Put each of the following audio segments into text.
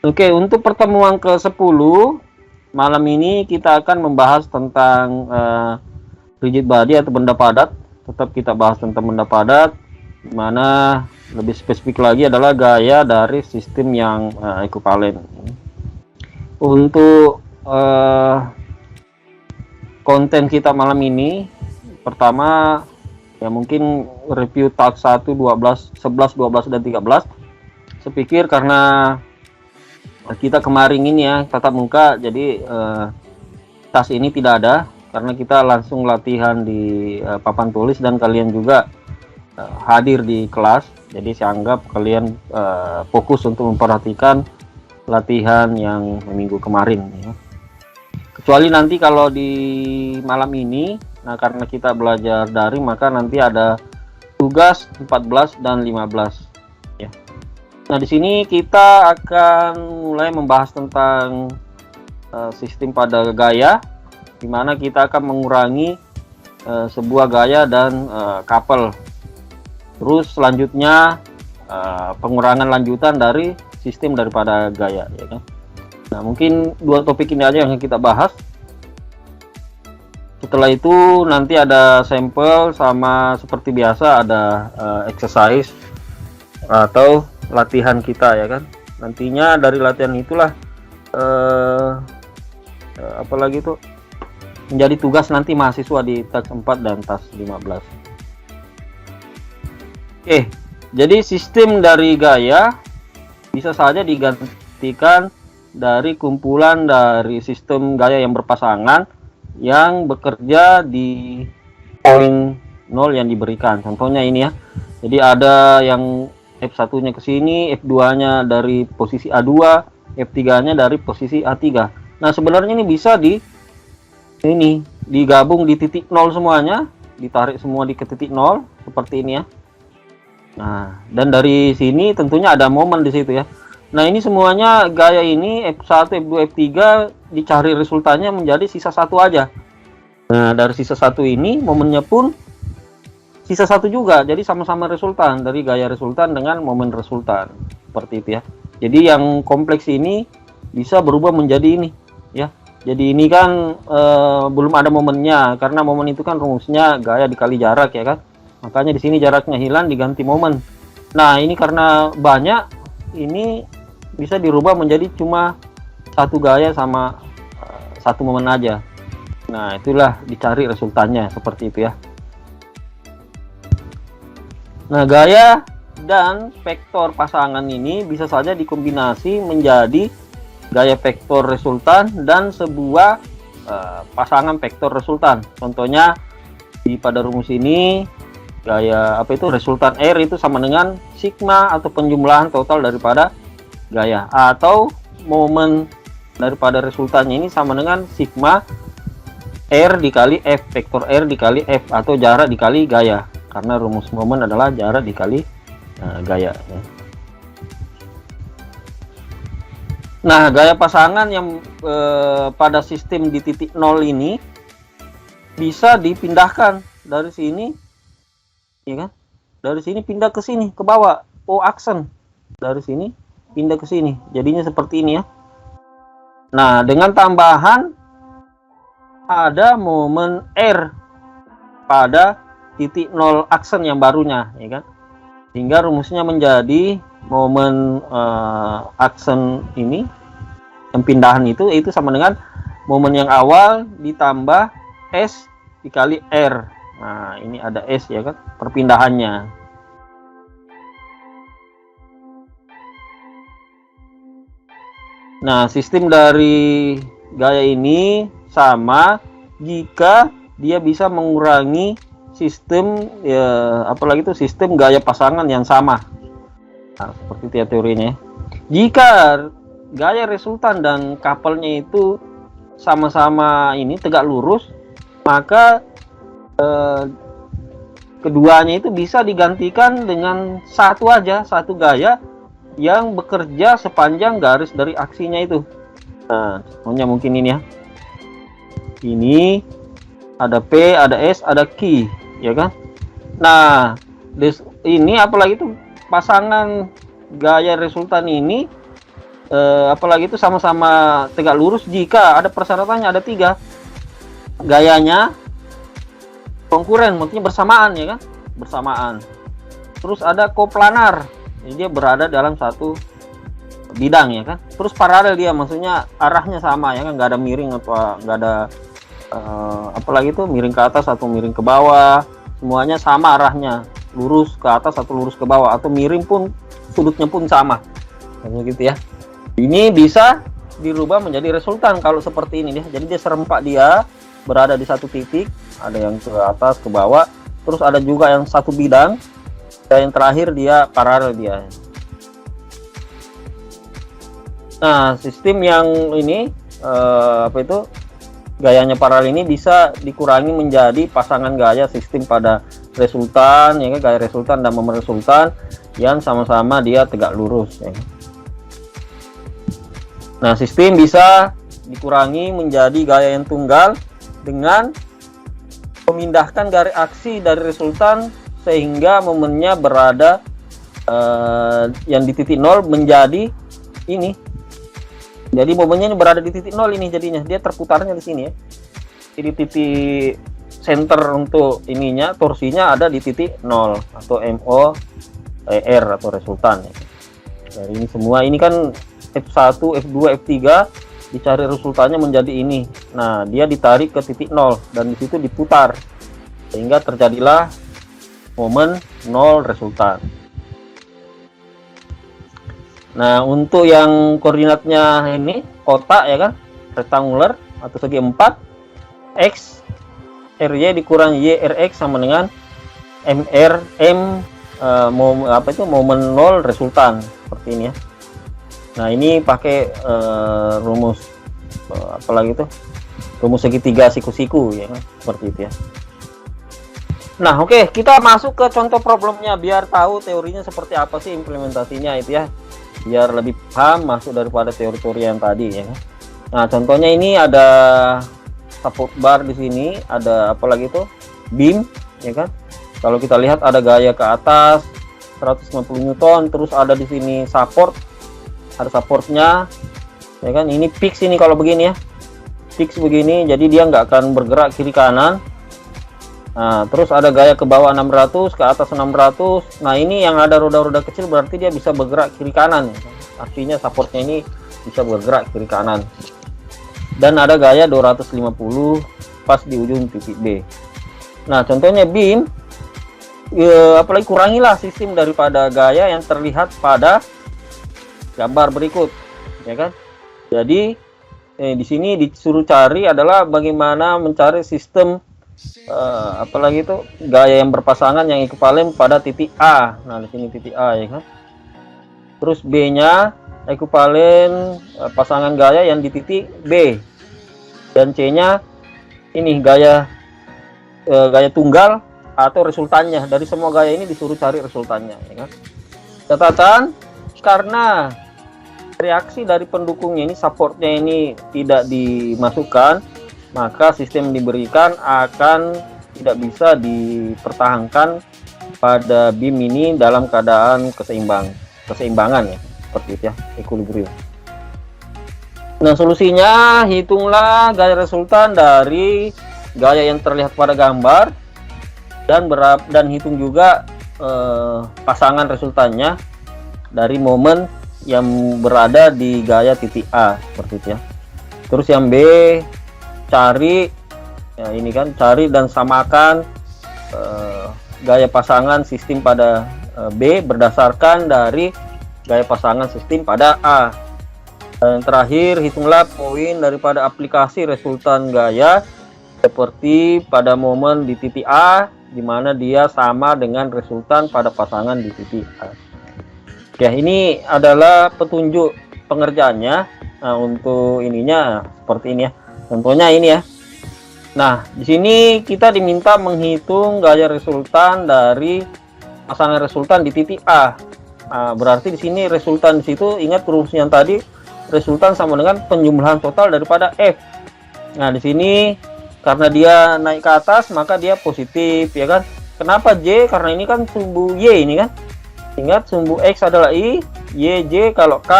Oke, untuk pertemuan ke-10 malam ini kita akan membahas tentang rigid body atau benda padat. Tetap kita bahas tentang benda padat, dimana lebih spesifik lagi adalah gaya dari sistem yang ekivalen. Untuk konten kita malam ini, pertama ya mungkin review task 1, 12, 11, 12, dan 13. Saya pikir karena kita kemarin ini ya tatap muka, jadi tas ini tidak ada karena kita langsung latihan di papan tulis dan kalian juga hadir di kelas. Jadi saya anggap kalian fokus untuk memperhatikan latihan yang minggu kemarin ya. Kecuali nanti kalau di malam ini, nah karena kita belajar daring, maka nanti ada tugas 14 dan 15 ya. Nah, di sini kita akan mulai membahas tentang sistem pada gaya, di mana kita akan mengurangi sebuah gaya dan couple. Terus selanjutnya pengurangan lanjutan dari sistem daripada gaya ya kan. Nah, mungkin dua topik ini aja yang kita bahas. Setelah itu nanti ada sampel sama seperti biasa ada exercise atau latihan kita ya kan. Nantinya dari latihan itulah apalagi itu menjadi tugas nanti mahasiswa di tas 4 dan tas 15. Oke, jadi sistem dari gaya bisa saja digantikan dari kumpulan dari sistem gaya yang berpasangan yang bekerja di poin 0 yang diberikan. Contohnya ini ya. Jadi ada yang F1-nya ke sini, F2-nya dari posisi A2, F3-nya dari posisi A3. Nah, sebenarnya ini bisa digabung di titik 0 semuanya, ditarik semua di ke titik 0 seperti ini ya. Nah, dan dari sini tentunya ada momen di situ ya. Nah, ini semuanya gaya ini F1, F2, F3 dicari resultannya menjadi sisa satu aja. Nah, dari sisa satu ini momennya pun sisa satu juga, jadi sama-sama resultan, dari gaya resultan dengan momen resultan seperti itu ya. Jadi yang kompleks ini bisa berubah menjadi ini ya. Jadi ini kan belum ada momennya, karena momen itu kan rumusnya gaya dikali jarak ya kan. Makanya di sini jaraknya hilang diganti momen. Nah, ini karena banyak, ini bisa dirubah menjadi cuma satu gaya sama satu momen aja. Nah, itulah dicari resultannya seperti itu ya. Nah, gaya dan vektor pasangan ini bisa saja dikombinasi menjadi gaya vektor resultan dan sebuah pasangan vektor resultan. Contohnya pada rumus ini gaya resultan R itu sama dengan sigma atau penjumlahan total daripada gaya, atau momen daripada resultannya ini sama dengan sigma R dikali F, vektor R dikali F, atau jarak dikali gaya, karena rumus momen adalah jarak dikali gaya ya. Nah, gaya pasangan yang pada sistem di titik 0 ini bisa dipindahkan dari sini ya kan, dari sini pindah ke sini ke bawah, aksen dari sini pindah ke sini, jadinya seperti ini ya. Nah, dengan tambahan ada momen R pada titik 0 aksen yang barunya ya kan, sehingga rumusnya menjadi momen aksen ini yang pindahan itu sama dengan momen yang awal ditambah S dikali R. Nah, ini ada S ya kan, perpindahannya. Nah, sistem dari gaya ini sama jika dia bisa mengurangi sistem ya, apalagi itu sistem gaya pasangan yang sama. Nah, seperti itu ya teorinya. Jika gaya resultan dan couple-nya itu sama-sama ini tegak lurus, maka keduanya itu bisa digantikan dengan satu satu gaya yang bekerja sepanjang garis dari aksinya itu. Nah, contohnya mungkin ini ya. Ini ada P, ada S, ada Q, ya kan? Nah, ini apalagi itu pasangan gaya resultan ini apalagi itu sama-sama tegak lurus jika ada persyaratannya, ada 3. Gayanya konkuren, maksudnya bersamaan ya kan, bersamaan. Terus ada koplanar, jadi dia berada dalam satu bidang ya kan. Terus paralel dia, maksudnya arahnya sama ya kan, nggak ada miring atau nggak ada apalagi itu miring ke atas atau miring ke bawah, semuanya sama arahnya, lurus ke atas atau lurus ke bawah, atau miring pun sudutnya pun sama gitu ya. Ini bisa dirubah menjadi resultan kalau seperti ini ya. Jadi dia serempak, dia berada di satu titik, ada yang ke atas ke bawah, terus ada juga yang satu bidang, dan yang terakhir dia paralel dia. Nah, sistem yang ini gayanya paralel ini bisa dikurangi menjadi pasangan gaya sistem pada resultan ya kan, gaya resultan dan momen resultan yang sama-sama dia tegak lurus ya. Nah, sistem bisa dikurangi menjadi gaya yang tunggal dengan memindahkan garis aksi dari resultan sehingga momennya berada yang di titik 0 menjadi ini. Jadi momennya ini berada di titik 0 ini, jadinya dia terputarnya di sini ya. Jadi titik center untuk ininya, torsinya ada di titik 0 atau MOR atau resultan ya. Dari ini semua ini kan F1, F2, F3 dicari resultannya menjadi ini. Nah, dia ditarik ke titik 0 dan di situ diputar sehingga terjadilah momen 0 resultan. Nah, untuk yang koordinatnya ini kotak ya kan, rectangular atau segi 4, X RY dikurang Y RX sama dengan momen 0 resultan, seperti ini ya. Nah, ini pakai rumus apalagi itu, rumus segitiga siku-siku ya kan, seperti itu ya. Nah, oke, kita masuk ke contoh problemnya biar tahu teorinya seperti apa sih, implementasinya itu ya, biar lebih paham masuk daripada teori-teori yang tadi ya. Nah, contohnya ini ada support bar di sini, ada apalagi itu beam ya kan. Kalau kita lihat ada gaya ke atas 150 Newton, terus ada di sini support, ada supportnya ya kan. Ini fix ini kalau begini ya, fix begini, jadi dia nggak akan bergerak kiri kanan. Nah, terus ada gaya ke bawah 600, ke atas 600. Nah, ini yang ada roda-roda kecil berarti dia bisa bergerak kiri kanan. Artinya supportnya ini bisa bergerak kiri kanan. Dan ada gaya 250 pas di ujung titik B. Nah, contohnya beam, apalagi kurangilah sistem daripada gaya yang terlihat pada gambar berikut, ya kan? Jadi di sini disuruh cari adalah bagaimana mencari sistem apalagi itu gaya yang berpasangan yang ekuivalen pada titik A. Nah, di sini titik A ya kan. Terus B-nya ekuivalen pasangan gaya yang di titik B. Dan C-nya ini gaya tunggal atau resultannya. Dari semua gaya ini disuruh cari resultannya ya kan. Catatan, karena reaksi dari pendukungnya ini, supportnya ini tidak dimasukkan, maka sistem diberikan akan tidak bisa dipertahankan pada beam ini dalam keadaan keseimbangan ya, seperti itu ya, equilibrium. Nah, solusinya hitunglah gaya resultan dari gaya yang terlihat pada gambar dan hitung juga pasangan resultannya dari momen yang berada di gaya titik A, seperti itu ya. Terus yang B, cari ya, ini kan cari dan samakan gaya pasangan sistem pada B berdasarkan dari gaya pasangan sistem pada A. Dan terakhir, hitunglah poin daripada aplikasi resultan gaya seperti pada momen di titik A, di mana dia sama dengan resultan pada pasangan di titik A. Oke, ini adalah petunjuk pengerjaannya. Nah, untuk ininya seperti ini ya. Contohnya ini ya. Nah, di sini kita diminta menghitung gaya resultan dari pasangan resultan di titik A. Nah, berarti di sini resultan di situ, ingat rumus yang tadi, resultan sama dengan penjumlahan total daripada F. Nah, di sini karena dia naik ke atas maka dia positif ya kan. Kenapa J? Karena ini kan sumbu Y ini kan. Ingat sumbu X adalah I, Y, J, kalau K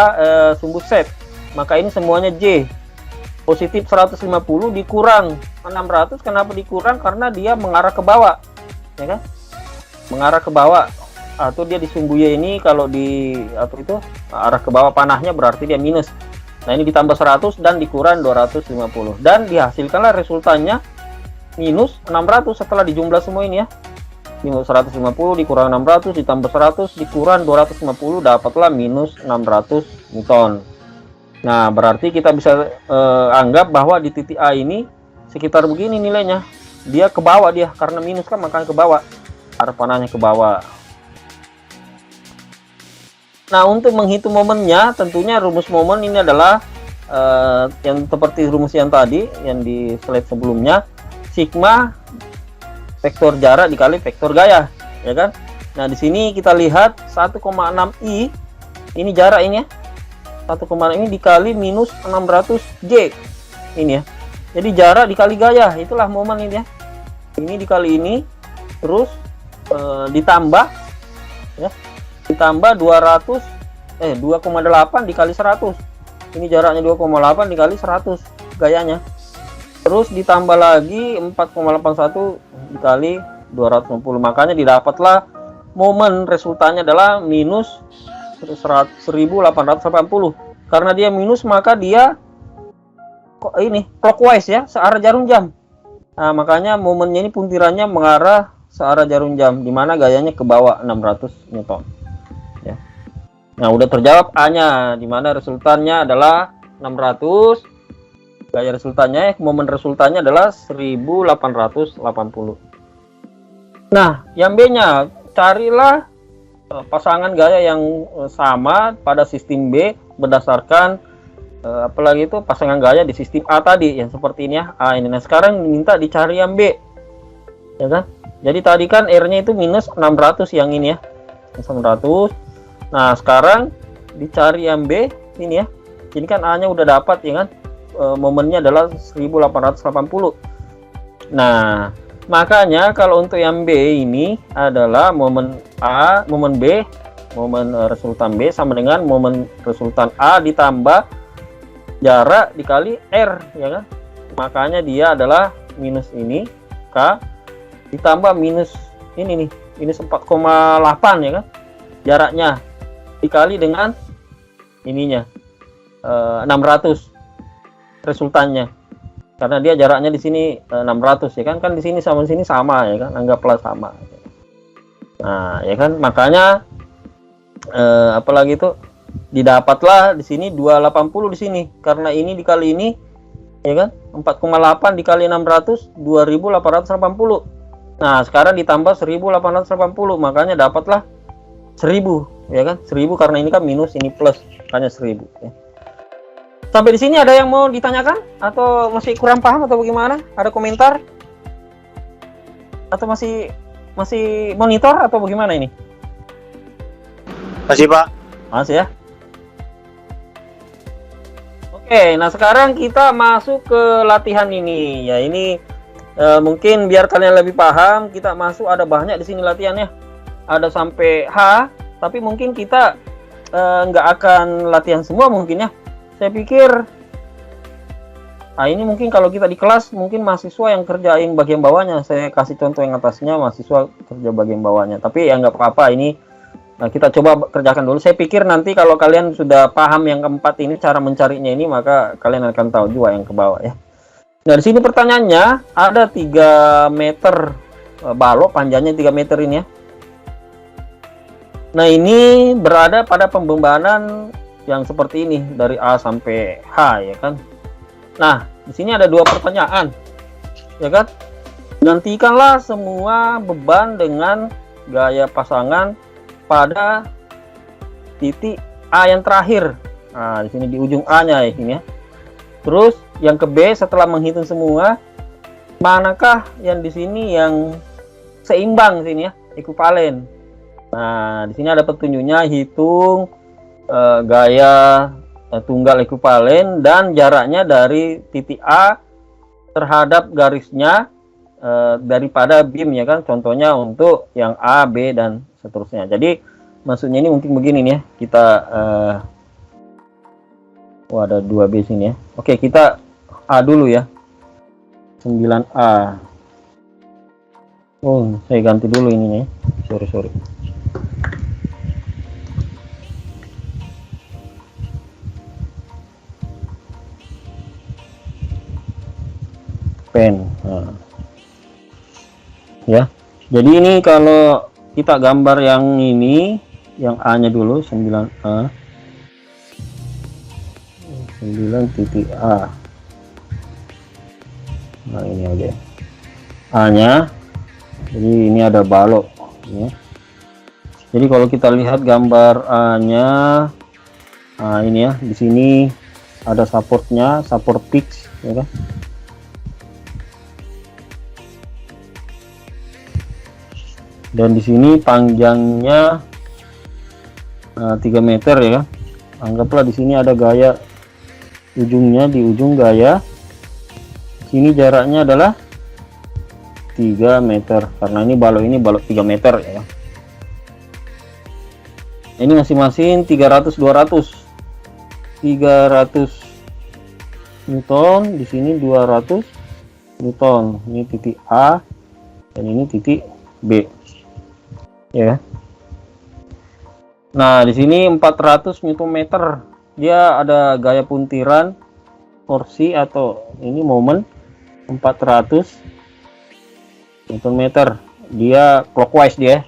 sumbu set. Maka ini semuanya J. Positif 150 dikurang 600, kenapa dikurang? Karena dia mengarah ke bawah, ya kan? Mengarah ke bawah, atau dia di sumbu Y ini kalau di atau itu arah ke bawah panahnya berarti dia minus. Nah, ini ditambah 100 dan dikurang 250 dan dihasilkanlah resultannya minus 600 setelah dijumlah semua ini ya. Minus 150 dikurang 600 ditambah 100 dikurang 250, dapatlah minus 600 Newton. Nah, berarti kita bisa anggap bahwa di titik A ini sekitar begini nilainya. Dia ke bawah dia, karena minus kan makanya ke bawah. Arah panahnya ke bawah. Nah, untuk menghitung momennya, tentunya rumus momen ini adalah yang seperti rumus yang tadi, yang di slide sebelumnya. Sigma vektor jarak dikali vektor gaya, ya kan? Nah, di sini kita lihat 1,6 I, ini jarak ini ya. 1,6 ini dikali minus 600 J ini ya. Jadi jarak dikali gaya, itulah momen ini ya. Ini dikali ini, terus ditambah ya, ditambah 2,8 dikali 100. Ini jaraknya 2,8 dikali 100 gayanya. Terus ditambah lagi 4,81 dikali 250. Makanya didapatlah momen, resultannya adalah minus 1880. Karena dia minus maka dia kok ini clockwise ya, searah jarum jam. Nah, makanya momennya ini puntirannya mengarah searah jarum jam, dimana gayanya ke bawah 600 Newton ya. Nah, udah terjawab A-nya, dimana resultannya adalah 600, gaya resultannya, momen resultannya adalah 1880. Nah, yang B-nya, carilah pasangan gaya yang sama pada sistem B berdasarkan apalagi itu pasangan gaya di sistem A tadi yang seperti ini ya, A ini. Nah, sekarang minta dicari yang B, ya kan? Jadi tadi kan R-nya itu minus 600 yang ini ya, 600. Nah, sekarang dicari yang B ini ya. Ini kan A-nya udah dapat ya kan, momennya adalah 1880. Nah, makanya kalau untuk yang B ini adalah momen A, momen B, momen resultan B sama dengan momen resultan A ditambah jarak dikali R, ya kan? Makanya dia adalah minus ini K ditambah minus ini nih, minus 4,8 ya kan? Jaraknya dikali dengan ininya 600 resultannya. Karena dia jaraknya di sini 600 ya kan, di sini sama di sini sama ya kan, anggaplah sama. Nah, ya kan, makanya apalagi itu didapatlah di sini 280 di sini, karena ini dikali ini ya kan, 4,8 dikali 600 2880. Nah, sekarang ditambah 1880, makanya dapatlah 1000 ya kan, 1000 karena ini kan minus, ini plus, makanya 1000 ya. Sampai di sini ada yang mau ditanyakan atau masih kurang paham atau bagaimana? Ada komentar? Atau masih monitor atau bagaimana ini? Masih, Pak. Masih ya. Oke, nah sekarang kita masuk ke latihan ini. Ya, ini mungkin biar kalian lebih paham, kita masuk ada banyak di sini latihannya. Ada sampai H, tapi mungkin kita nggak akan latihan semua mungkin ya. Saya pikir ini mungkin kalau kita di kelas mungkin mahasiswa yang kerjain bagian bawahnya, saya kasih contoh yang atasnya, mahasiswa kerja bagian bawahnya, tapi ya nggak apa-apa. Ini kita coba kerjakan dulu. Saya pikir nanti kalau kalian sudah paham yang keempat ini, cara mencarinya ini, maka kalian akan tahu juga yang ke bawah ya. Nah, di sini pertanyaannya ada 3 meter balok, panjangnya 3 meter ini ya. Nah, ini berada pada pembebanan yang seperti ini dari A sampai H ya kan. Nah, di sini ada 2 pertanyaan ya kan. Gantikanlah semua beban dengan gaya pasangan pada titik A yang terakhir. Nah, di sini di ujung A-nya ya ini ya. Terus yang ke B, setelah menghitung semua, manakah yang di sini yang seimbang sini ya, ekuivalen. Nah, di sini ada petunjuknya, hitung gaya tunggal ekuivalen dan jaraknya dari titik A terhadap garisnya daripada BIM ya kan, contohnya untuk yang A, B dan seterusnya. Jadi maksudnya ini mungkin begini nih ya, kita ada 2B sini ya. Oke, kita A dulu ya, 9A. Oh, saya ganti dulu ininya ya. Sorry. Pen. Nah. Ya. Jadi ini kalau kita gambar yang ini, yang A-nya dulu, 9A. 9.A. Nah, ini aja. A-nya. Jadi ini ada balok ya. Jadi kalau kita lihat gambar A-nya, nah ini ya, di sini ada supportnya, support fix ya kan. Dan di sini panjangnya 3 meter ya kan. Anggaplah di sini ada gaya ujungnya, di ujung gaya sini jaraknya adalah 3 meter karena ini balok 3 meter ya. Ini masing-masing 300 Newton, di sini 200 Newton. Ini titik A dan ini titik B. Ya. Nah, di sini 400 Nm. Dia ada gaya puntiran torsi atau ini momen 400 Nm. Dia clockwise, dia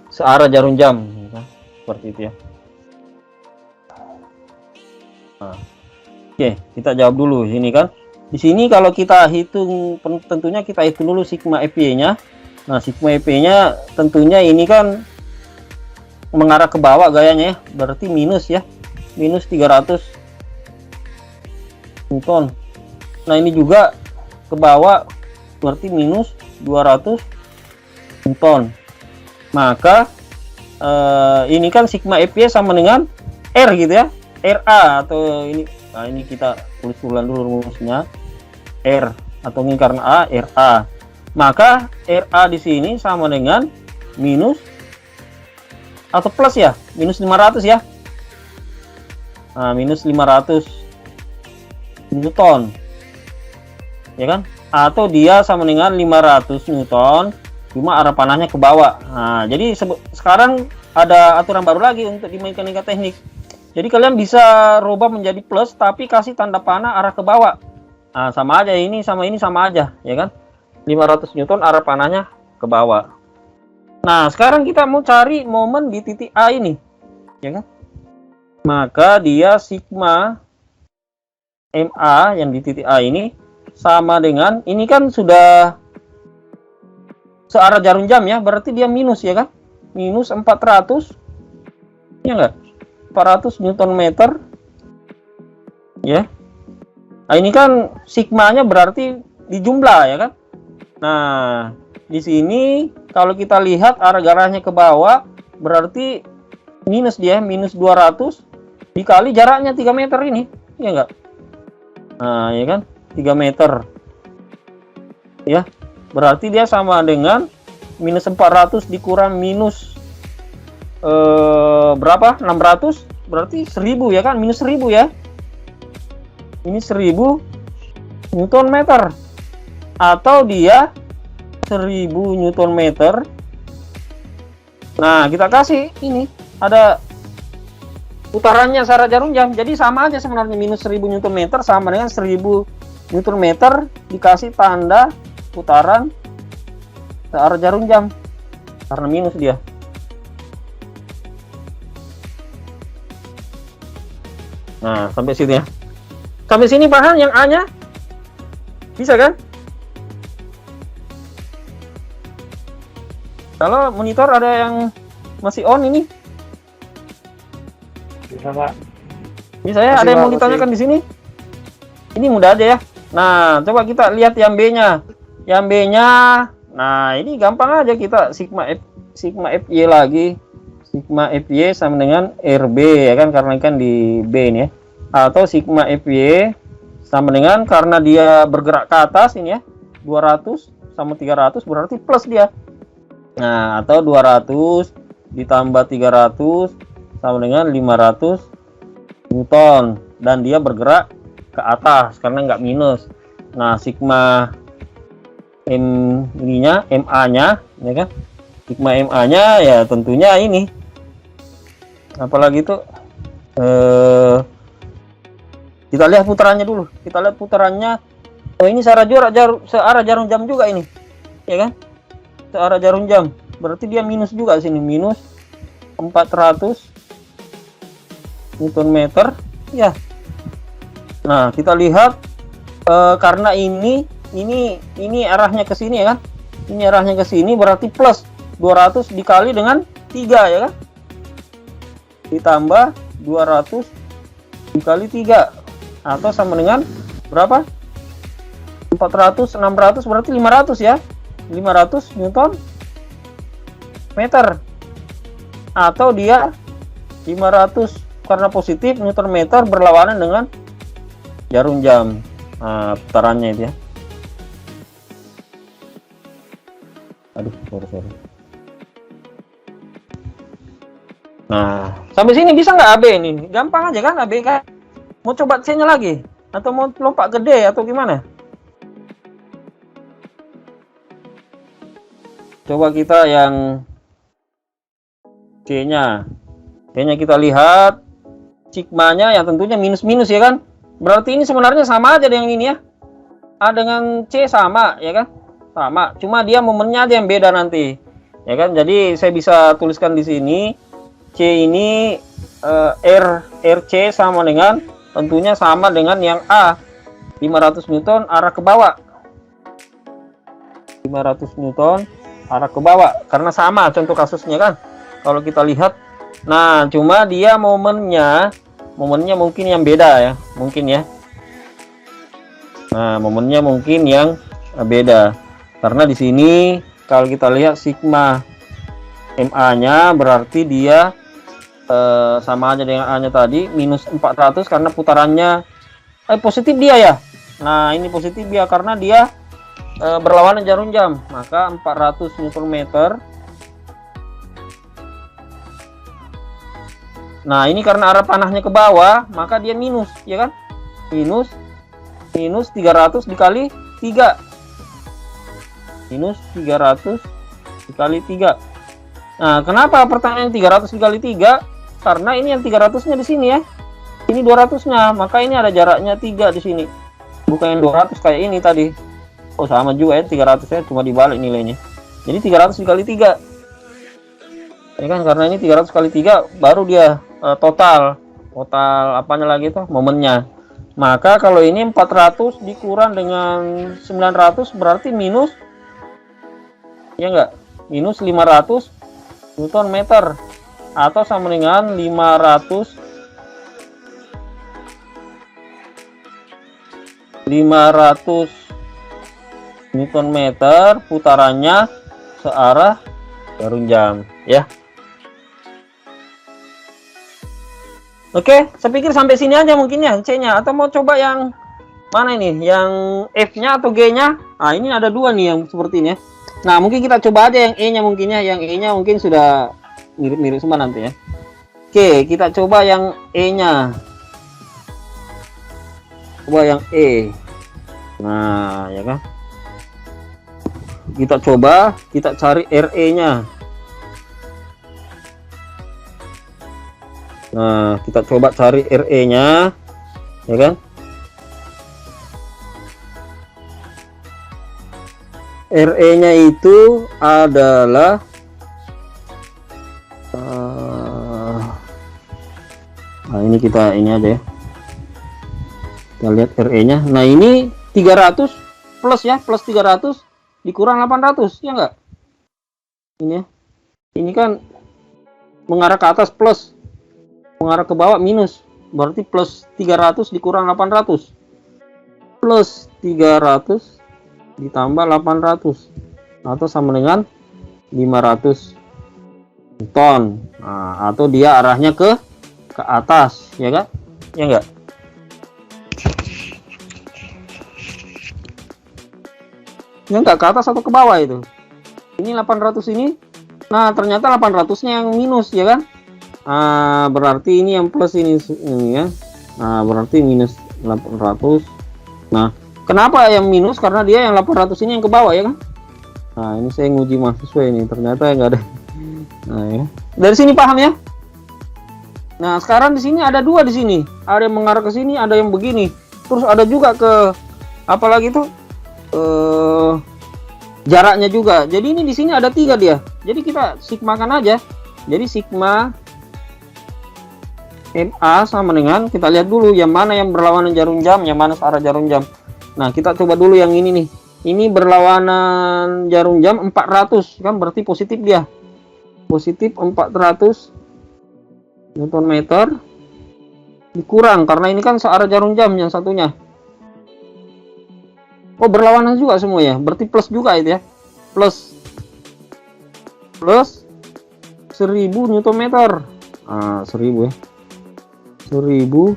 searah jarum jam seperti itu ya. Nah, oke, kita jawab dulu sini kan. Di sini kalau kita hitung, tentunya kita hitung dulu sigma FY-nya. Nah, sigma FY-nya tentunya ini kan mengarah ke bawah gayanya ya, berarti minus ya, minus 300 Newton. Nah, ini juga ke bawah berarti minus 200 Newton. Maka ini kan sigma FY sama dengan R gitu ya, RA atau ini. Nah, ini kita tulis ulang dulu rumusnya, R atau ini karena A, RA. Maka RA di sini sama dengan minus atau plus ya, minus 500 ya. Nah, minus 500 Newton. Ya kan? Atau dia sama dengan 500 Newton, cuma arah panahnya ke bawah. Nah, jadi sekarang ada aturan baru lagi untuk di mekanika teknik. Jadi kalian bisa rubah menjadi plus tapi kasih tanda panah arah ke bawah. Nah, sama aja, ini sama aja, ya kan? 500 Newton arah panahnya ke bawah. Nah, sekarang kita mau cari momen di titik A ini, ya kan? Maka dia sigma MA yang di titik A ini sama dengan, ini kan sudah searah jarum jam ya, berarti dia minus ya kan? Minus 400, ya enggak? 400 Newton meter, ya. Nah, ini kan sigmanya berarti di jumlah ya kan? Nah, di sini kalau kita lihat arah garahnya ke bawah berarti minus dia, minus 200 dikali jaraknya 3 meter ini, ya enggak? Nah, ya kan? 3 meter. Ya. Berarti dia sama dengan minus 400 dikurang minus berapa? 600 berarti 1000 ya kan? Minus 1000 ya. Ini 1000 Newton meter. Atau dia 1000 Newton meter. Nah, kita kasih ini ada putarannya searah jarum jam. Jadi sama aja sebenarnya, minus 1000 Newton meter sama dengan 1000 Newton meter dikasih tanda putaran searah jarum jam karena minus dia. Nah, sampai sini ya. Sampai sini paham yang A-nya? Bisa kan? Kalau monitor ada yang masih on ini? Bisa, Pak. Bisa ya, ada yang mau ditanyakan di sini? Ini mudah aja ya. Nah, coba kita lihat yang B-nya. Yang B-nya, nah ini gampang aja, kita sigma FY lagi. Sigma FY sama dengan RB ya kan, karena kan di B ini ya. Atau sigma FY sama dengan, karena dia bergerak ke atas ini ya, 200 sama 300 berarti plus dia. Nah, atau 200 ditambah 300 sama dengan 500 Newton, dan dia bergerak ke atas karena nggak minus. Nah, sigma M ininya, MA-nya, ya kan? Sigma MA-nya ya tentunya ini. Apalagi itu kita lihat putarannya dulu. Kita lihat putarannya. Oh, ini searah jarum jam juga ini. Ya kan? Searah jarum jam. Berarti dia minus juga sini, minus 400 Newton meter. Ya. Nah, kita lihat karena ini arahnya ke sini ya kan? Ini arahnya ke sini berarti plus 200 dikali dengan 3 ya kan? Ditambah 200 dikali 3 atau sama dengan berapa? 400, 600 berarti 500 ya. 500 Newton meter. Atau dia 500 karena positif Newton meter berlawanan dengan jarum jam. Nah, putarannya itu ya. Aduh, sorry. Nah, sampai sini bisa nggak AB ini? Gampang aja kan AB kan? Mau coba C-nya lagi? Atau mau lompat ke D atau gimana? Coba kita yang C-nya. C-nya kita lihat. Sigmanya ya tentunya minus-minus ya kan? Berarti ini sebenarnya sama aja dengan ini ya. A dengan C sama ya kan? Sama, cuma dia momennya aja yang beda nanti. Ya kan? Jadi saya bisa tuliskan di sini C ini RC sama dengan tentunya sama dengan yang A 500 Newton arah ke bawah. 500 Newton arah ke bawah karena sama contoh kasusnya kan. Kalau kita lihat, nah cuma dia momennya mungkin yang beda ya, mungkin ya. Nah, momennya mungkin yang beda. Karena di sini kalau kita lihat sigma MA-nya berarti dia sama aja dengan A-nya tadi, minus 400 karena putarannya positif dia ya. Nah, ini positif dia karena dia berlawanan jarum jam, maka 400 Newton meter. Nah, ini karena arah panahnya ke bawah, maka dia minus, ya kan? Minus 300 dikali 3. Minus 300 dikali 3. Nah, kenapa pertanyaan 300 dikali 3? Karena ini yang 300-nya di sini ya. Ini 200-nya, maka ini ada jaraknya 3 di sini. Bukan yang 200 kayak ini tadi. Oh, sama juga ya, 300-nya cuma dibalik nilainya. Jadi 300 dikali 3. Ya kan, karena ini 300 kali 3 baru dia total apanya lagi tuh momennya. Maka kalau ini 400 dikurang dengan 900 berarti minus, ya enggak, minus 500 Newton meter atau sama dengan 500 Newton meter putarannya searah jarum jam ya. Oke, saya pikir sampai sini aja mungkin ya C-nya, atau mau coba yang mana ini, yang F-nya atau G-nya? Nah, ini ada dua nih yang seperti ini ya. Nah, mungkin kita coba aja yang E-nya mungkin ya, yang E-nya mungkin sudah mirip-mirip semua nanti ya. Oke, kita coba yang E-nya. Coba yang E. Nah, ya kan? Kita coba, kita cari RE-nya. Nah, kita coba cari RE-nya, ya kan? RE-nya itu adalah nah, ini kita ini aja ya. Kita lihat RE-nya. Nah, ini 300 plus ya, plus 300 dikurang 800, ya enggak? Ini ya. Ini kan mengarah ke atas plus, mengarah ke bawah minus, berarti plus 300 dikurang 800, plus 300 ditambah 800 atau sama dengan 500 Newton. Nah, atau dia arahnya ke atas, ya kan? Ya enggak? Ya enggak, ke atas atau ke bawah itu? Ini 800 ini Nah, ternyata 800-nya yang minus ya kan? Berarti ini yang plus ini ya. Nah, berarti minus 800. Nah, kenapa yang minus? Karena dia yang 800 ini yang ke bawah ya kan? Nah, ini saya nguji mahasiswa ini, ternyata enggak ada. Nah, ya. Dari sini paham ya? Nah, sekarang di sini ada dua di sini. Ada yang mengarah ke sini, ada yang begini. Terus ada juga ke apalagi tuh jaraknya juga. Jadi ini di sini ada 3 dia. Jadi kita sigmakan aja. Jadi sigma MA sama dengan, kita lihat dulu yang mana yang berlawanan jarum jam, yang mana searah jarum jam. Nah, kita coba dulu yang ini nih. Ini berlawanan jarum jam 400 kan, berarti positif dia. Positif 400 Newton meter dikurang, karena ini kan searah jarum jam yang satunya. Oh, berlawanan juga semua ya, berarti plus juga itu ya. Plus 1000 Newton meter. 1000 ya. 1000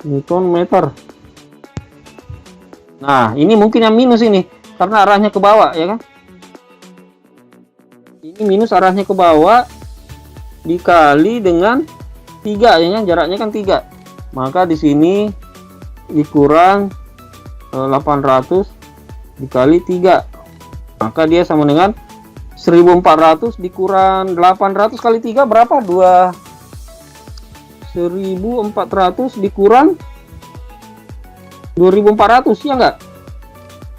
Newton meter. Nah, ini mungkin yang minus ini karena arahnya ke bawah ya kan. Ini minus arahnya ke bawah dikali dengan 3 ya kan, jaraknya kan 3. Maka di sini dikurang 800 dikali 3. Maka dia sama dengan 1400 dikurang 800 kali 3 berapa? 1400 dikurang 2400 ya enggak?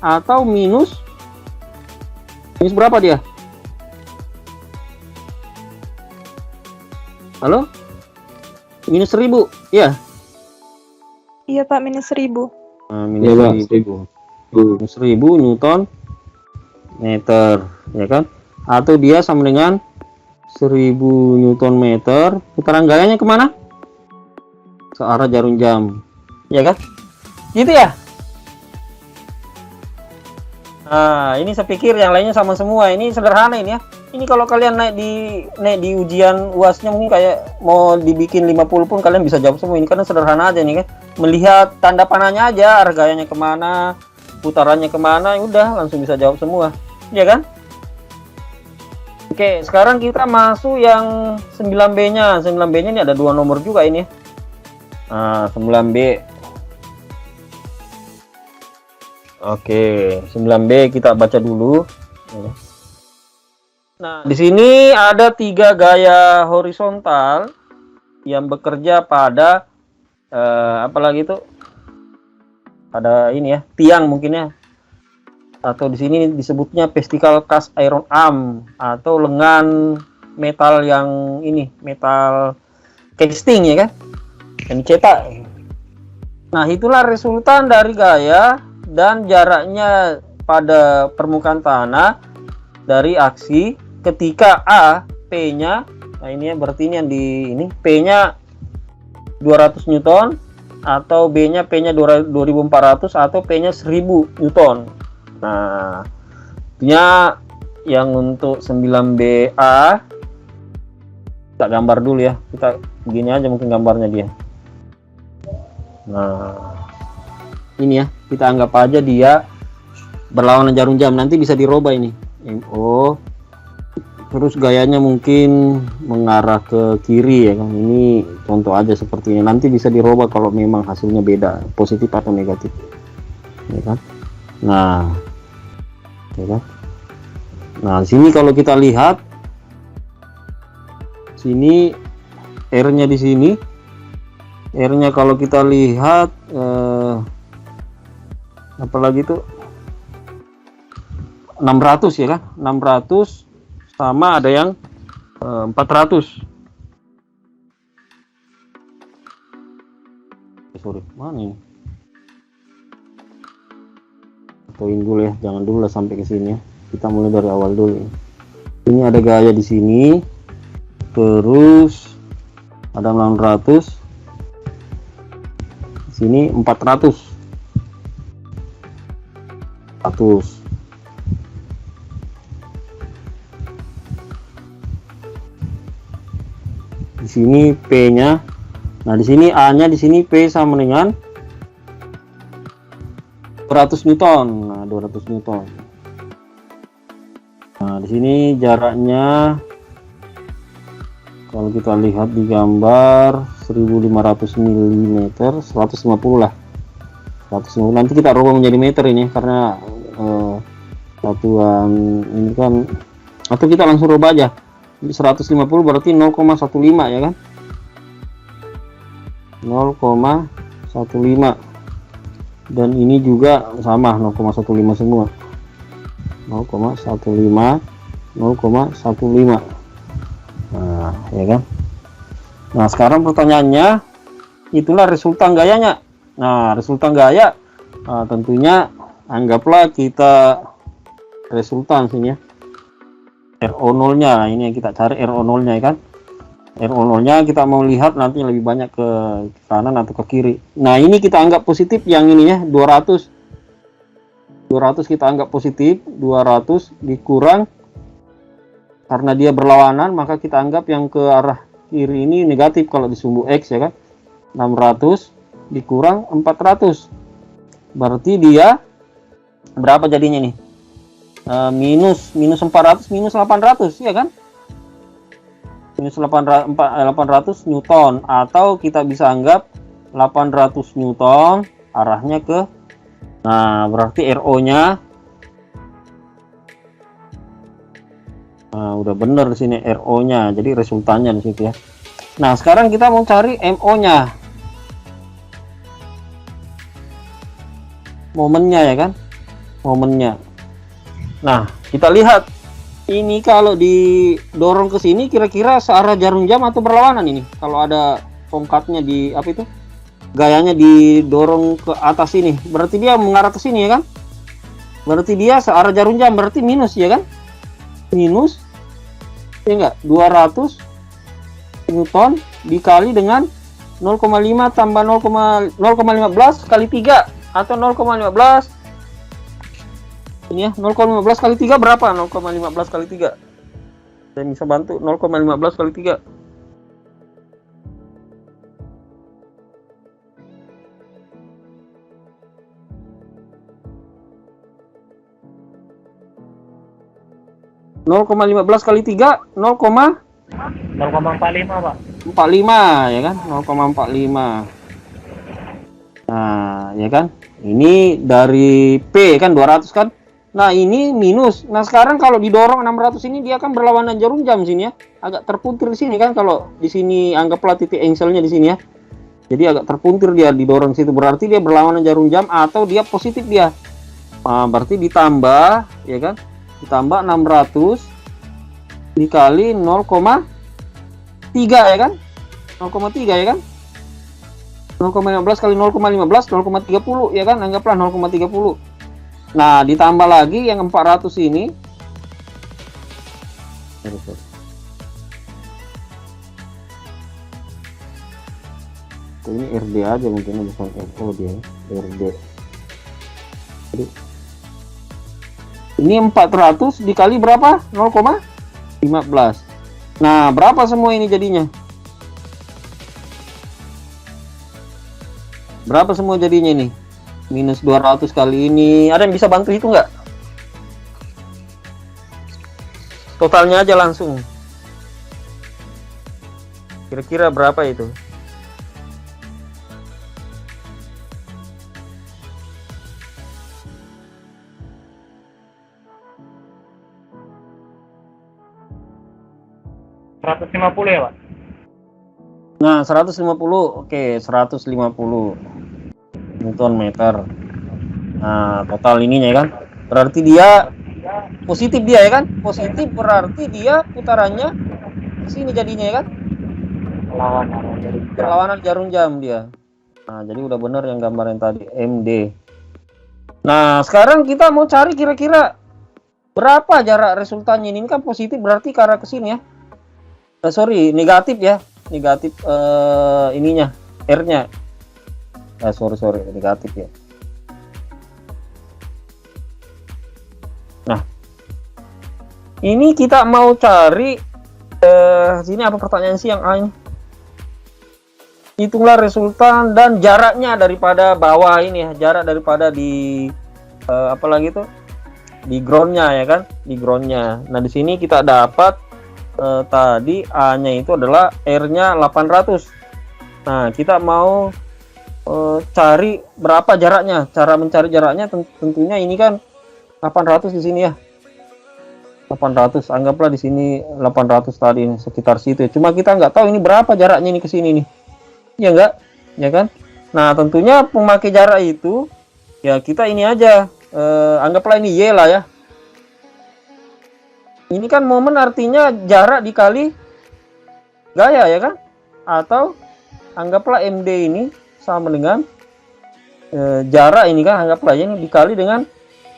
Atau minus berapa dia? Halo? Minus 1000 ya? Iya Pak, minus 1000. Minus 1000 Newton meter ya kan, atau dia sama dengan 1000 Newton meter. Putaran gayanya kemana? Searah jarum jam ya kan, gitu ya. Nah, ini saya pikir yang lainnya sama semua. Ini sederhana ini ya. Ini kalau kalian naik di ujian UASnya mungkin kayak mau dibikin 50 pun kalian bisa jawab semua ini, karena sederhana aja nih kan. Melihat tanda panahnya aja, arah gayanya kemana, putarannya kemana, udah langsung bisa jawab semua ya kan. Oke, sekarang kita masuk yang 9B nya. 9B nya ini ada 2 nomor juga ini. Nah, 9B. Oke, 9B kita baca dulu. Nah, di sini ada 3 gaya horizontal yang bekerja pada apalagi itu, ada ini ya, tiang mungkin ya, atau di sini disebutnya pesticle cast iron arm atau lengan metal yang ini, metal casting ya kan, yang dicetak. Nah, itulah resultan dari gaya dan jaraknya pada permukaan tanah dari aksi ketika A P-nya, nah ini ya, berarti ini yang di ini P-nya 200 Newton atau B-nya P-nya 2400 atau P-nya 1000 Newton. Nah, artinya yang untuk 9BA kita gambar dulu ya. Kita begini aja mungkin gambarnya dia. Nah, ini ya, kita anggap aja dia berlawanan jarum jam. Nanti bisa dirubah ini. MO. Terus gayanya mungkin mengarah ke kiri ya kan. Ini contoh aja seperti ini. Nanti bisa dirubah kalau memang hasilnya beda, positif atau negatif. Ya kan? Nah, ya kan? Nah, sini kalau kita lihat sini R-nya di sini. R-nya kalau kita lihat apalagi itu 600 ya kan? 600 sama ada yang 400. Sorry, mana ini? Fotoin dulu ya, jangan dulu lah sampai ke sini ya. Kita mulai dari awal dulu. Ini ada gaya di sini. Terus ada 600. Di sini 400. 100. Di sini P-nya. Nah, di sini A-nya, di sini P sama dengan 200 Newton. Nah, 200 Newton. Nah, di sini jaraknya Kalau kita lihat di gambar 1500 mm, 150 lah. 150. Nanti kita rubah menjadi meter ini karena satuan ini kan, atau kita langsung rubah aja. 150 berarti 0,15 ya kan? 0,15. Dan ini juga sama 0,15 semua. 0,15, 0,15. Nah, ya kan? Nah, sekarang pertanyaannya, itulah resultan gayanya. Nah, resultan gaya, tentunya anggaplah kita resultan sini ya. RO0 nya, nah, ini yang kita cari RO0 nya ya kan. RO0 nya kita mau lihat nanti lebih banyak ke kanan atau ke kiri. Nah, ini kita anggap positif yang ini ya, 200 kita anggap positif, 200 dikurang karena dia berlawanan, maka kita anggap yang ke arah kiri ini negatif kalau di sumbu X ya kan. 600 dikurang 400 berarti dia berapa jadinya nih? Minus 400 minus 800 ya kan? Minus 800 Newton, atau kita bisa anggap 800 Newton arahnya ke, nah berarti RO nya udah bener di sini RO nya, jadi resultannya di situ ya. Nah sekarang kita mau cari MO nya, momennya ya kan, momennya. Nah kita lihat ini kalau didorong ke sini kira-kira searah jarum jam atau berlawanan ini. Kalau ada tongkatnya di apa itu, gayanya didorong ke atas ini, berarti dia mengarah ke sini ya kan. Berarti dia searah jarum jam, berarti minus ya kan. Minus ya enggak, 200 Newton dikali dengan 0,5 tambah 0,15 kali 3 atau 0,15 ini ya, 0,15 kali 3 berapa? 0,15 kali 3. Saya bisa bantu 0,15 kali 3. kali 3 0,45 Pak. 45 ya kan, 0,45. Nah ya kan, ini dari P kan 200 kan. Nah ini minus. Nah sekarang kalau didorong 600 ini dia kan berlawanan jarum jam sini ya, agak terpuntir di sini kan. Kalau di sini anggaplah titik engselnya di sini ya, jadi agak terpuntir dia didorong situ, berarti dia berlawanan jarum jam atau dia positif dia. Nah, berarti ditambah ya kan, ditambah 600 dikali 0,3 ya kan, 0,3 ya kan, 0,15 kali 0,15 0,30 ya kan, anggaplah 0,30. Nah ditambah lagi yang 400 ini, ini RD aja mungkin, bukan FO dia, RD. Jadi ini 400 dikali berapa? 0,15. Nah berapa semua ini jadinya? Berapa semua jadinya ini? Minus 200 kali ini. Ada yang bisa bantu itu nggak? Totalnya aja langsung. Kira-kira berapa itu? $150 ya, Pak? Nah, 150. Oke, 150 Newton meter. Nah, total ininya ya kan. Berarti dia positif dia ya kan? Positif berarti dia putarannya ke sini jadinya ya kan? Perlawanan jarum jam dia. Nah, jadi udah bener yang gambar yang tadi, MD. Nah, sekarang kita mau cari kira-kira berapa jarak resultannya ini. Ini kan positif berarti ke arah ke sini ya. Sorry, negatif ya. Negatif ininya, R-nya. Sorry, negatif ya. Nah, ini kita mau cari sini apa pertanyaan sih yang A ini? Hitunglah resultan dan jaraknya daripada bawah ini ya, jarak daripada di apa lagi tuh? Di groundnya ya kan? Di groundnya. Nah, di sini kita dapat tadi A-nya itu adalah R-nya 800. Nah, kita mau cari berapa jaraknya. Cara mencari jaraknya tentunya ini kan 800 di sini ya. 800, anggaplah di sini 800 tadi ini, sekitar situ. Cuma kita nggak tahu ini berapa jaraknya ini ke sini nih. Ya enggak? Ya kan? Nah, tentunya pemakai jarak itu ya kita ini aja, anggaplah ini Y lah ya. Ini kan momen artinya jarak dikali gaya ya kan? Atau anggaplah MD ini sama dengan jarak ini kan, anggaplah ini dikali dengan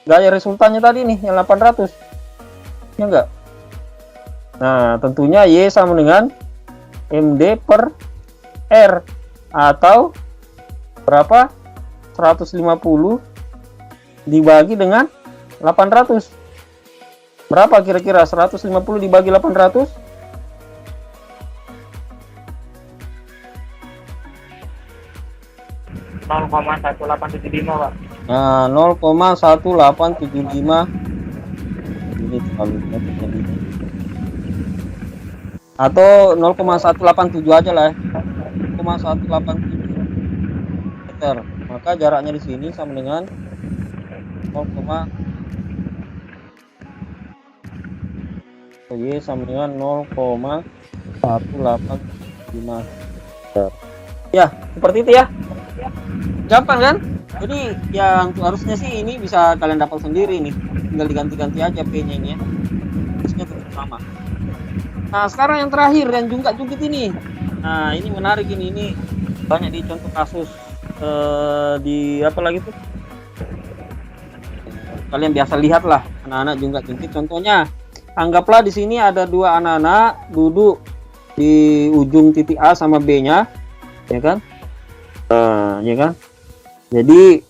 gaya resultannya tadi nih yang 800. Ya enggak? Nah, tentunya Y sama dengan MD per R atau berapa? 150 dibagi dengan 800. Berapa kira-kira 150 dibagi 800? Pak. Nah, 0,1875 ini terlalu atau 0,187 aja lah ya. 0,187 meter. Maka jaraknya di sini sama dengan 0, Y sama dengan 0,185 meter. Ya, seperti itu ya. Gampang kan? Jadi yang harusnya sih ini bisa kalian dapat sendiri nih. Tinggal diganti-ganti aja P-nya ini ya. Harusnya tetap sama. Nah, sekarang yang terakhir yang jungkat-jungkit ini. Nah, ini menarik ini banyak di contoh kasus di apa lagi tuh? Kalian biasa lihat lah anak-anak jungkat-jungkit. Contohnya, anggaplah di sini ada dua anak-anak duduk di ujung titik A sama B-nya, ya kan? Ya kan? Jadi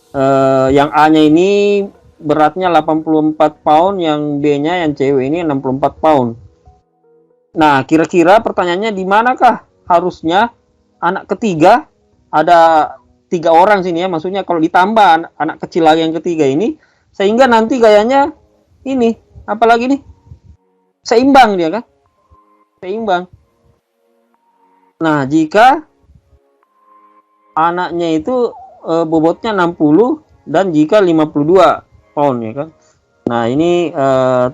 yang A-nya ini beratnya 84 pound, yang B-nya yang cewek ini 64 pound. Nah, kira-kira pertanyaannya di manakah harusnya anak ketiga, ada 3 orang sini ya, maksudnya kalau ditambah anak kecil lagi yang ketiga ini, sehingga nanti gayanya ini, apalagi nih, seimbang dia kan, seimbang. Nah, jika anaknya itu bobotnya 60 dan jika 52 pound ya kan. Nah, ini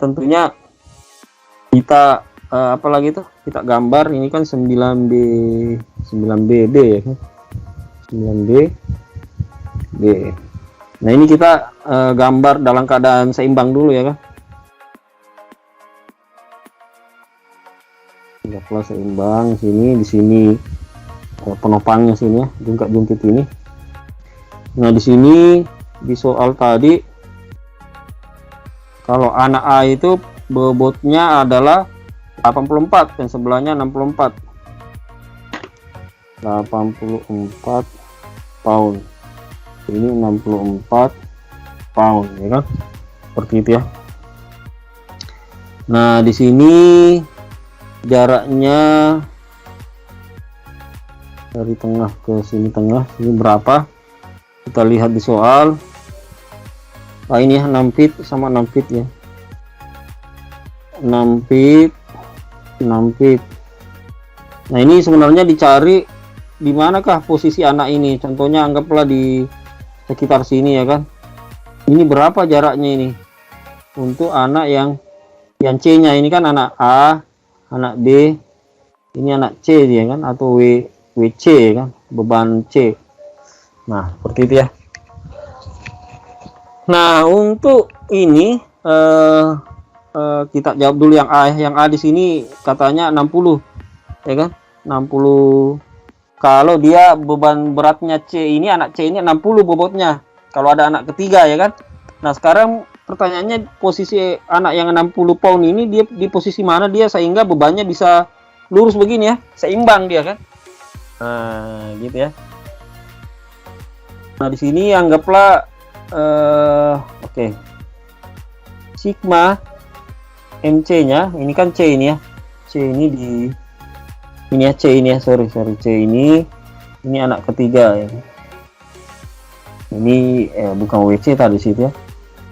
tentunya kita apalagi tuh kita gambar ini kan 9B 9BB ya kan. 9B B. Nah, ini kita gambar dalam keadaan seimbang dulu ya kan. Anggaplah seimbang sini, di sini penopangnya sini ya, jungkat-jungkit ini. Nah, di sini di soal tadi kalau anak A itu bobotnya adalah 84 dan sebelahnya 64. 84 pound. Ini 64 pound ya kan? Seperti itu ya. Nah, di sini jaraknya dari tengah ke sini tengah, ini berapa? Kita lihat di soal. Nah, ini ya 6 feet sama 6 feet ya. 6 feet 6 feet. Nah, ini sebenarnya dicari di manakah posisi anak ini. Contohnya anggaplah di sekitar sini ya kan. Ini berapa jaraknya ini untuk anak yang C-nya ini kan anak A, anak B, ini anak C dia kan, atau WC kan, beban C. Nah, seperti itu ya. Nah, untuk ini kita jawab dulu yang A. Yang A di sini katanya 60 ya kan, 60. Kalau dia beban beratnya C ini, anak C ini 60 bobotnya kalau ada anak ketiga ya kan. Nah, sekarang pertanyaannya posisi anak yang 60 pound ini dia di posisi mana dia sehingga bebannya bisa lurus begini ya, seimbang dia kan. Nah, gitu ya. Nah, di sini anggaplah oke. Sigma MC-nya, ini kan C ini ya. C ini di ini ya, C ini ya, sorry C ini anak ketiga ya. Ini bukan WC tadi situ ya.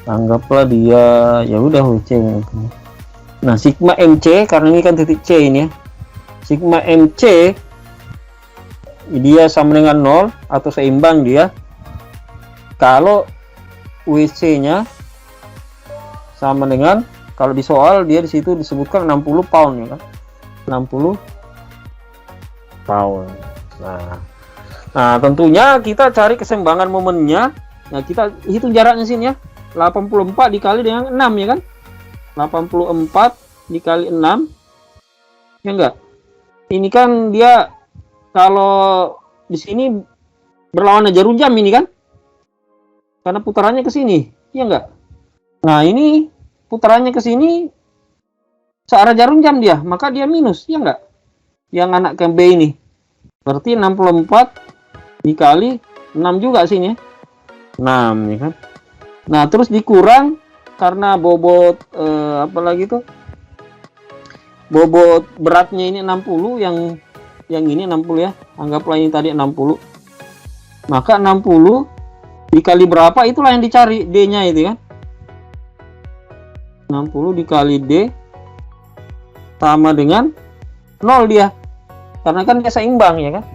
Anggaplah dia ya udah WC. Nah, sigma MC, karena ini kan titik C ini ya. Sigma MC dia sama dengan 0 atau seimbang dia kalau WC-nya sama dengan, kalau di soal dia di situ disebutkan 60 pound ya kan. 60 pound. Nah, tentunya kita cari keseimbangan momennya. Nah, kita hitung jaraknya sini ya. 84 dikali dengan 6 ya kan. 84 dikali 6 ya enggak. Ini kan dia kalau di sini berlawanan jarum jam ini kan, karena putarannya ke sini ya enggak. Nah, ini putarannya ke sini searah jarum jam dia, maka dia minus ya enggak, yang anak ke B ini. Berarti 64 dikali 6 juga sini ya, 6 ya kan. Nah, terus dikurang karena bobot apalagi tuh, bobot beratnya ini 60, yang ini 60 ya, anggaplah ini tadi 60, maka 60 dikali berapa itulah yang dicari, D nya itu kan. 60 dikali D sama dengan 0 dia, karena kan dia seimbang ya kan.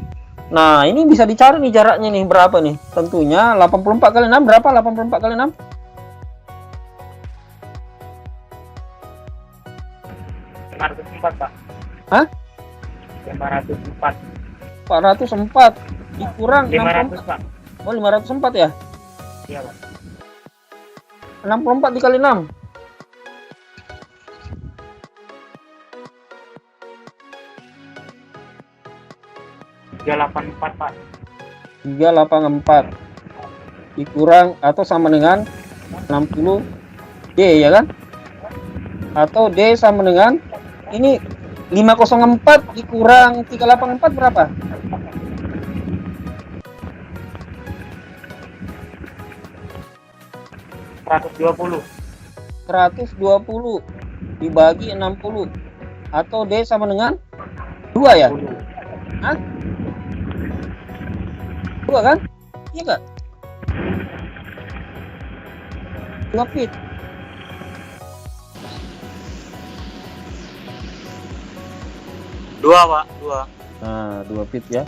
Nah, ini bisa dicari nih jaraknya nih berapa nih. Tentunya 84 kali 6 berapa? 84 kali 6 504, Pak. Hah? 504. 404 dikurang 500, Pak. Oh, 504 ya? Iya, Pak. 64 dikali 6 384, Pak. 384 dikurang atau sama dengan 60 D ya kan, atau D sama dengan ini 504 dikurang 384 berapa? 120. 120 dibagi 60 atau D sama dengan 2 ya? Hah? 2 kan? Iya enggak? 2 feet. Dua, Pak. 2. Nah, 2 feet ya.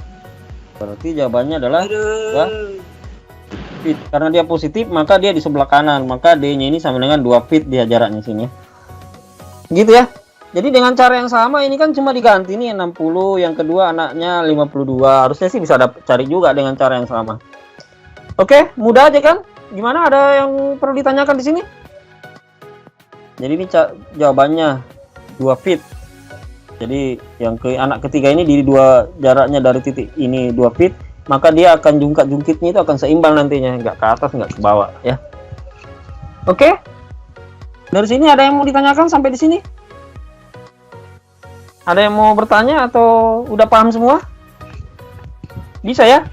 Berarti jawabannya adalah 2 feet. Karena dia positif, maka dia di sebelah kanan. Maka D-nya ini sama dengan 2 feet dia jaraknya sini ya. Gitu ya. Jadi dengan cara yang sama ini kan cuma diganti nih 60, yang kedua anaknya 52. Harusnya sih bisa cari juga dengan cara yang sama. Oke, mudah aja kan? Gimana, ada yang perlu ditanyakan di sini? Jadi ini jawabannya 2 feet. Jadi yang anak ketiga ini di jaraknya dari titik ini 2 feet, maka dia akan jungkitnya itu akan seimbang nantinya, nggak ke atas nggak ke bawah ya. Oke, dari sini ada yang mau ditanyakan sampai di sini? Ada yang mau bertanya atau udah paham semua? Bisa ya?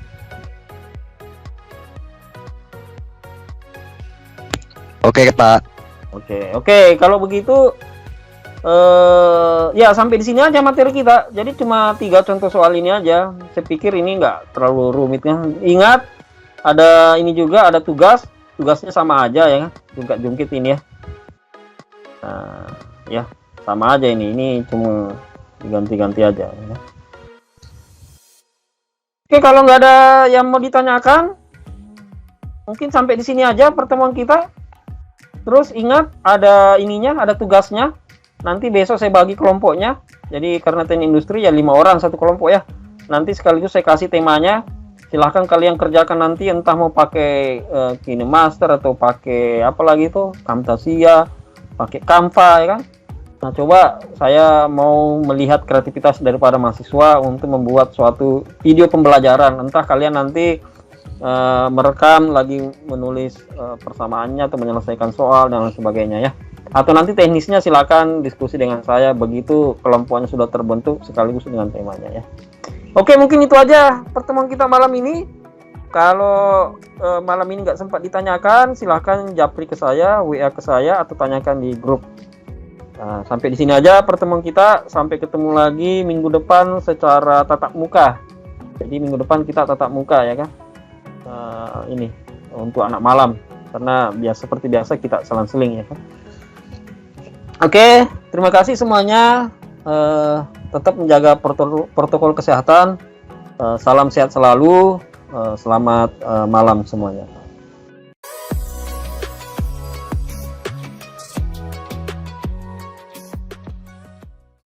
Oke, Pak. Oke. Kalau begitu, ya sampai di sini aja materi kita. Jadi cuma 3 contoh soal ini aja. Saya pikir ini nggak terlalu rumit ya. Ingat, ada ini juga, ada tugasnya sama aja ya, jungkit ini ya. Nah, ya sama aja ini cuma diganti-ganti aja ya. Oke, kalau nggak ada yang mau ditanyakan, mungkin sampai di sini aja pertemuan kita. Terus ingat, ada ininya, ada tugasnya. Nanti besok saya bagi kelompoknya. Jadi karena teknik industri ya 5 orang satu kelompok ya. Nanti sekaligus saya kasih temanya. Silahkan kalian kerjakan nanti, entah mau pakai KineMaster atau pakai apa lagi tuh, Camtasia, pakai Canva ya kan. Nah, coba saya mau melihat kreativitas daripada mahasiswa untuk membuat suatu video pembelajaran. Entah kalian nanti merekam lagi menulis persamaannya atau menyelesaikan soal dan lain sebagainya ya. Atau nanti teknisnya silakan diskusi dengan saya begitu kelompoknya sudah terbentuk sekaligus dengan temanya ya. Oke, mungkin itu aja pertemuan kita malam ini. Kalau malam ini nggak sempat ditanyakan, silahkan japri ke saya, WA ke saya, atau tanyakan di grup. Nah, sampai di sini aja pertemuan kita. Sampai ketemu lagi minggu depan secara tatap muka. Jadi minggu depan kita tatap muka ya kan. Ini untuk anak malam, karena seperti biasa kita selang-seling ya kan. Oke, terima kasih semuanya. Tetap menjaga protokol kesehatan. Salam sehat selalu. Selamat malam semuanya.